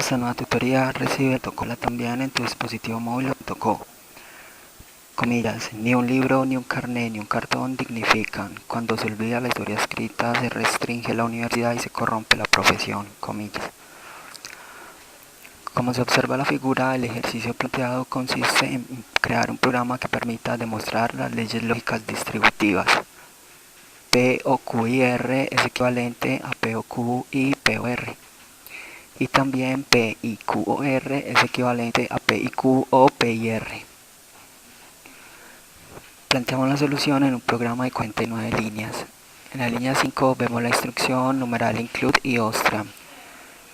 Esta nueva tutoría recibe Tocola también en tu dispositivo móvil o tocó. Comillas, ni un libro, ni un carnet, ni un cartón dignifican. Cuando se olvida la historia escrita, se restringe la universidad y se corrompe la profesión. Comillas. Como se observa la figura, el ejercicio planteado consiste en crear un programa que permita demostrar las leyes lógicas distributivas. P o Q y R es equivalente a P o Q y P o R. Y también P y Q o R es equivalente a P y Q o P y R. Planteamos la solución en un programa de 49 líneas. En la línea 5 vemos la instrucción numeral include iostream.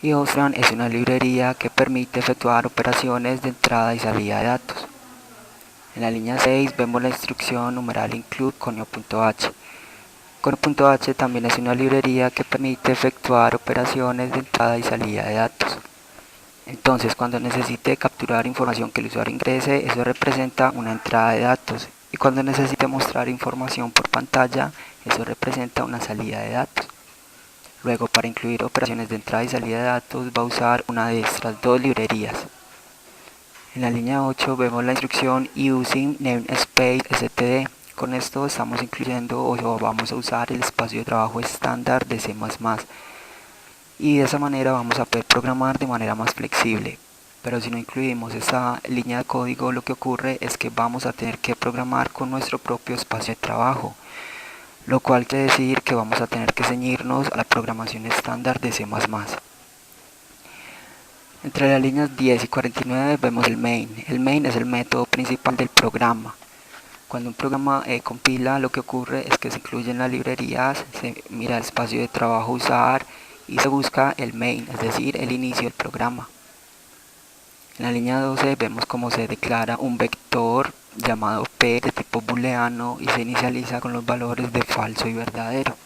iostream es una librería que permite efectuar operaciones de entrada y salida de datos. En la línea 6 vemos la instrucción numeral include conio.h. Conio.h también es una librería que permite efectuar operaciones de entrada y salida de datos. Entonces, cuando necesite capturar información que el usuario ingrese, eso representa una entrada de datos. Y cuando necesite mostrar información por pantalla, eso representa una salida de datos. Luego, para incluir operaciones de entrada y salida de datos, va a usar una de estas dos librerías. En la línea 8 vemos la instrucción using namespace std. Con esto estamos incluyendo o vamos a usar el espacio de trabajo estándar de C++. Y de esa manera vamos a poder programar de manera más flexible. Pero si no incluimos esta línea de código, lo que ocurre es que vamos a tener que programar con nuestro propio espacio de trabajo, lo cual quiere decir que vamos a tener que ceñirnos a la programación estándar de C++. Entre las líneas 10 y 49 vemos el main. El main es el método principal del programa. Cuando un programa compila, lo que ocurre es que se incluyen las librerías, se mira el espacio de trabajo a usar y se busca el main, es decir, el inicio del programa. En la línea 12 vemos cómo se declara un vector llamado P de tipo booleano y se inicializa con los valores de falso y verdadero.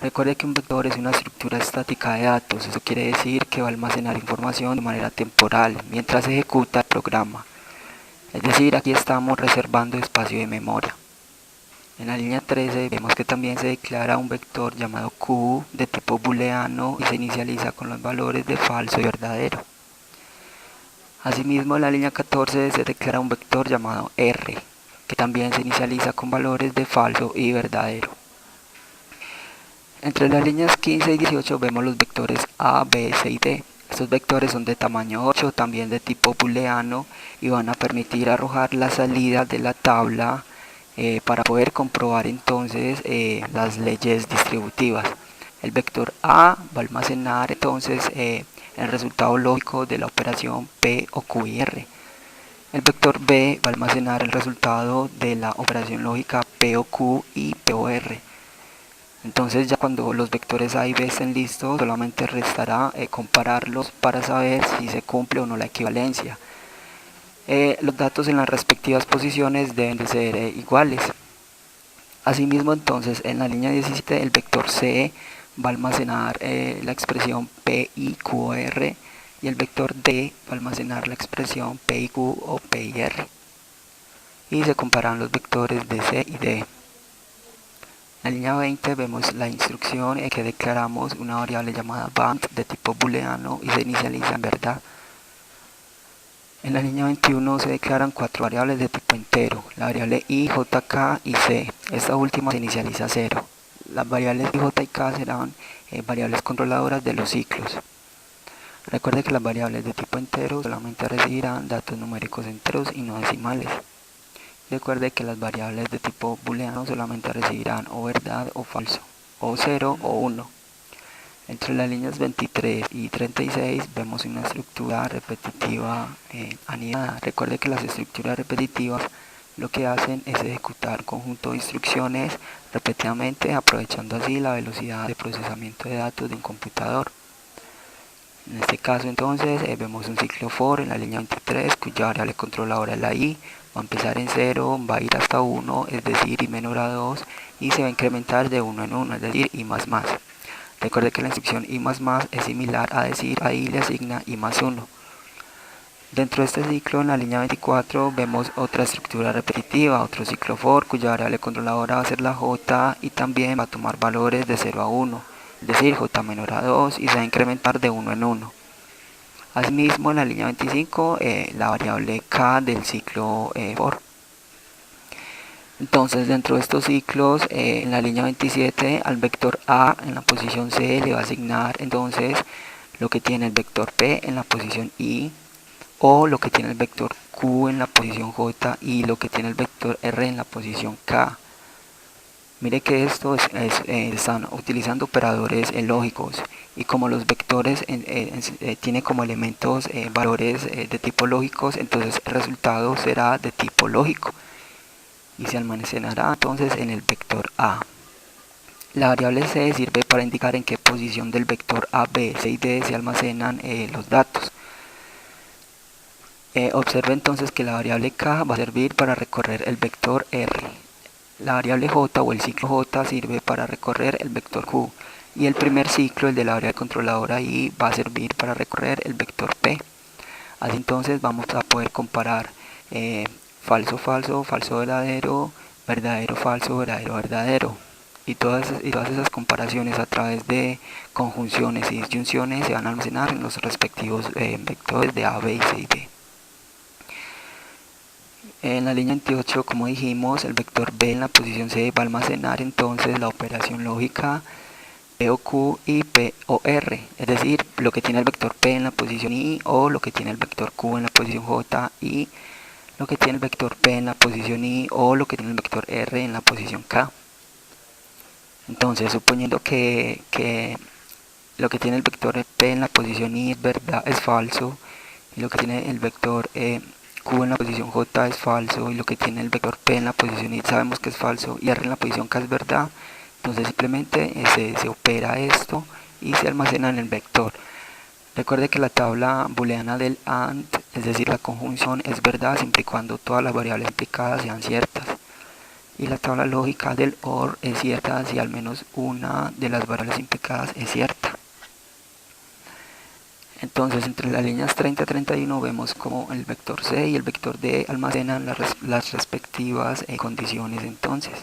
Recuerde que un vector es una estructura estática de datos, eso quiere decir que va a almacenar información de manera temporal mientras se ejecuta el programa. Es decir, aquí estamos reservando espacio de memoria. En la línea 13 vemos que también se declara un vector llamado Q de tipo booleano y se inicializa con los valores de falso y verdadero. Asimismo, en la línea 14 se declara un vector llamado R, que también se inicializa con valores de falso y verdadero. Entre las líneas 15 y 18 vemos los vectores A, B, C y D. Estos vectores son de tamaño 8, también de tipo booleano, y van a permitir arrojar la salida de la tabla para poder comprobar entonces las leyes distributivas. El vector A va a almacenar entonces el resultado lógico de la operación P o Q y R. El vector B va a almacenar el resultado de la operación lógica P o Q y P o R. Entonces ya cuando los vectores A y B estén listos, solamente restará compararlos para saber si se cumple o no la equivalencia. Los datos en las respectivas posiciones deben de ser iguales. Asimismo, entonces en la línea 17 el vector C va a almacenar la expresión P, I, Q o R, y el vector D va a almacenar la expresión P, I, Q o P y R. Y se comparan los vectores de C y D. En la línea 20 vemos la instrucción en que declaramos una variable llamada band de tipo booleano y se inicializa en verdad. En la línea 21 se declaran cuatro variables de tipo entero, la variable I, J, K y C. Esta última se inicializa a 0. Las variables I, J y K serán variables controladoras de los ciclos. Recuerde que las variables de tipo entero solamente recibirán datos numéricos enteros y no decimales. Recuerde que las variables de tipo booleano solamente recibirán o verdad o falso, o 0 o 1. Entre las líneas 23 y 36 vemos una estructura repetitiva anidada. Recuerde que las estructuras repetitivas lo que hacen es ejecutar conjunto de instrucciones repetidamente, aprovechando así la velocidad de procesamiento de datos de un computador. En este caso entonces vemos un ciclo for en la línea 23 cuya variable controladora es la I, va a empezar en 0, va a ir hasta 1, es decir, I menor a 2, y se va a incrementar de 1 en 1, es decir, I más más. Recuerde que la instrucción I más más es similar a decir a I le asigna I más 1. Dentro de este ciclo, en la línea 24, vemos otra estructura repetitiva, otro ciclo for, cuya variable controladora va a ser la J y también va a tomar valores de 0 a 1, es decir, J menor a 2 y se va a incrementar de 1 en 1. Asimismo, en la línea 25, la variable k del ciclo for. Entonces, dentro de estos ciclos, en la línea 27, al vector a en la posición c le va a asignar entonces lo que tiene el vector p en la posición i, o lo que tiene el vector q en la posición j, y lo que tiene el vector r en la posición k. Mire que esto están utilizando operadores lógicos, y como los vectores tienen como elementos valores de tipo lógicos, entonces el resultado será de tipo lógico y se almacenará entonces en el vector a. La variable c sirve para indicar en qué posición del vector a, b, c y d se almacenan los datos. Observe entonces que la variable k va a servir para recorrer el vector r. La variable j o el ciclo j sirve para recorrer el vector q, y el primer ciclo, el de la variable controladora i, va a servir para recorrer el vector p. Así entonces vamos a poder comparar falso, falso, falso, verdadero, verdadero, falso, verdadero, verdadero. Y todas esas comparaciones a través de conjunciones y disyunciones se van a almacenar en los respectivos vectores de a, b y c y d. En la línea 28, como dijimos, el vector b en la posición c va a almacenar entonces la operación lógica p o q y p o r, es decir, lo que tiene el vector p en la posición i, o lo que tiene el vector q en la posición j, y lo que tiene el vector p en la posición i, o lo que tiene el vector r en la posición k. Entonces, suponiendo que lo que tiene el vector p en la posición i es falso, y lo que tiene el vector q en la posición j es falso, y lo que tiene el vector p en la posición i sabemos que es falso, y r en la posición k es verdad, entonces simplemente se opera esto y se almacena en el vector. Recuerde que la tabla booleana del AND, es decir, la conjunción, es verdad siempre y cuando todas las variables implicadas sean ciertas. Y la tabla lógica del OR es cierta si al menos una de las variables implicadas es cierta. Entonces, entre las líneas 30 y 31 vemos como el vector C y el vector D almacenan las respectivas condiciones. Entonces,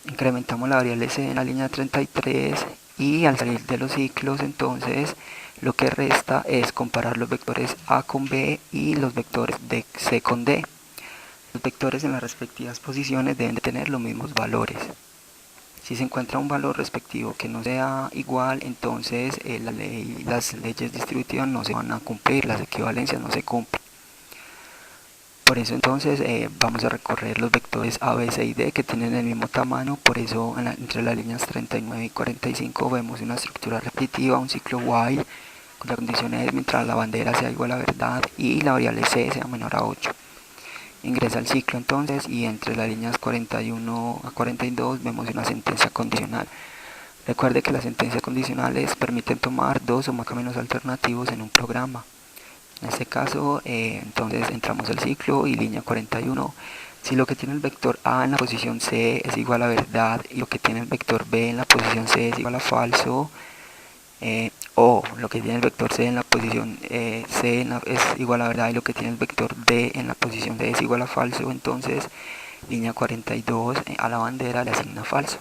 incrementamos la variable C en la línea 33, y al salir de los ciclos, entonces, lo que resta es comparar los vectores A con B y los vectores de C con D. Los vectores en las respectivas posiciones deben de tener los mismos valores. Si se encuentra un valor respectivo que no sea igual, entonces las leyes distributivas no se van a cumplir, las equivalencias no se cumplen. Por eso entonces vamos a recorrer los vectores A, B, C y D que tienen el mismo tamaño. Por eso entre las líneas 39 y 45 vemos una estructura repetitiva, un ciclo while, cuya condición es mientras la bandera sea igual a verdad y la variable C sea menor a 8. Ingresa al ciclo entonces, y entre las líneas 41 a 42 vemos una sentencia condicional. Recuerde que las sentencias condicionales permiten tomar dos o más caminos alternativos en un programa. En este caso, entonces entramos al ciclo y línea 41. Si lo que tiene el vector A en la posición C es igual a verdad y lo que tiene el vector B en la posición C es igual a falso, o lo que tiene el vector C en la posición C es igual a verdad y lo que tiene el vector D en la posición D es igual a falso, entonces línea 42 a la bandera le asigna falso.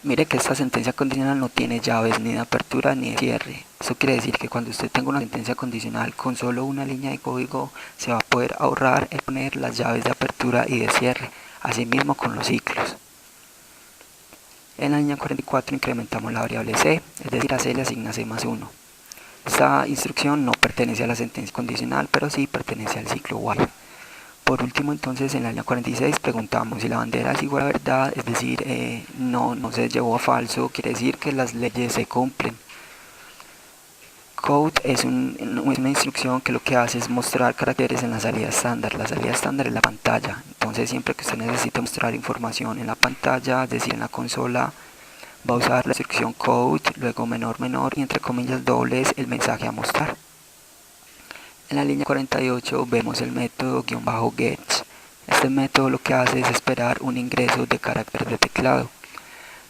Mire que esta sentencia condicional no tiene llaves ni de apertura ni de cierre. Eso quiere decir que cuando usted tenga una sentencia condicional con solo una línea de código, se va a poder ahorrar el poner las llaves de apertura y de cierre, asimismo con los ciclos. En la línea 44 incrementamos la variable C, es decir, a C le asigna C más 1. Esta instrucción no pertenece a la sentencia condicional, pero sí pertenece al ciclo while. Por último, entonces, en la línea 46 preguntamos si la bandera es igual a verdad, es decir, no se llevó a falso, quiere decir que las leyes se cumplen. Code es una instrucción que lo que hace es mostrar caracteres en la salida estándar. La salida estándar es la pantalla. Entonces, siempre que usted necesite mostrar información en la pantalla, es decir, en la consola, va a usar la instrucción code, luego menor, menor y entre comillas dobles el mensaje a mostrar. En la línea 48 vemos el método "get". Este método lo que hace es esperar un ingreso de carácter de teclado.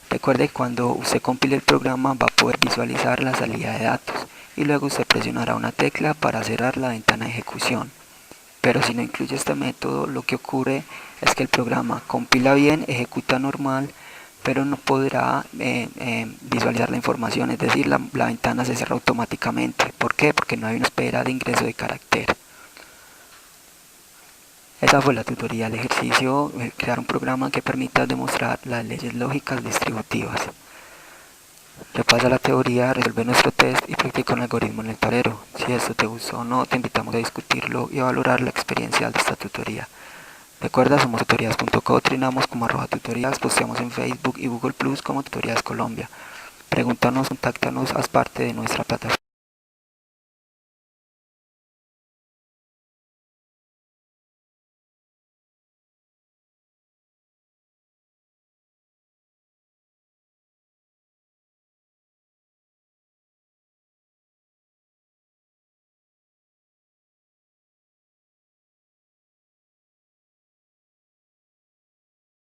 Recuerde que cuando usted compile el programa va a poder visualizar la salida de datos y luego usted presionará una tecla para cerrar la ventana de ejecución. Pero si no incluye este método, lo que ocurre es que el programa compila bien, ejecuta normal, pero no podrá visualizar la información, es decir, la ventana se cierra automáticamente. ¿Por qué? Porque no hay una espera de ingreso de carácter. Esa fue la tutoría. El ejercicio, crear un programa que permita demostrar las leyes lógicas distributivas. Repasa la teoría, resuelve nuestro test y practica un algoritmo en el tablero. Si esto te gustó o no, te invitamos a discutirlo y a valorar la experiencia de esta tutoría. Recuerda, somos tutorías.co, trinamos como @tutorías, posteamos en Facebook y Google Plus como Tutorías Colombia. Pregúntanos, contáctanos, haz parte de nuestra plataforma.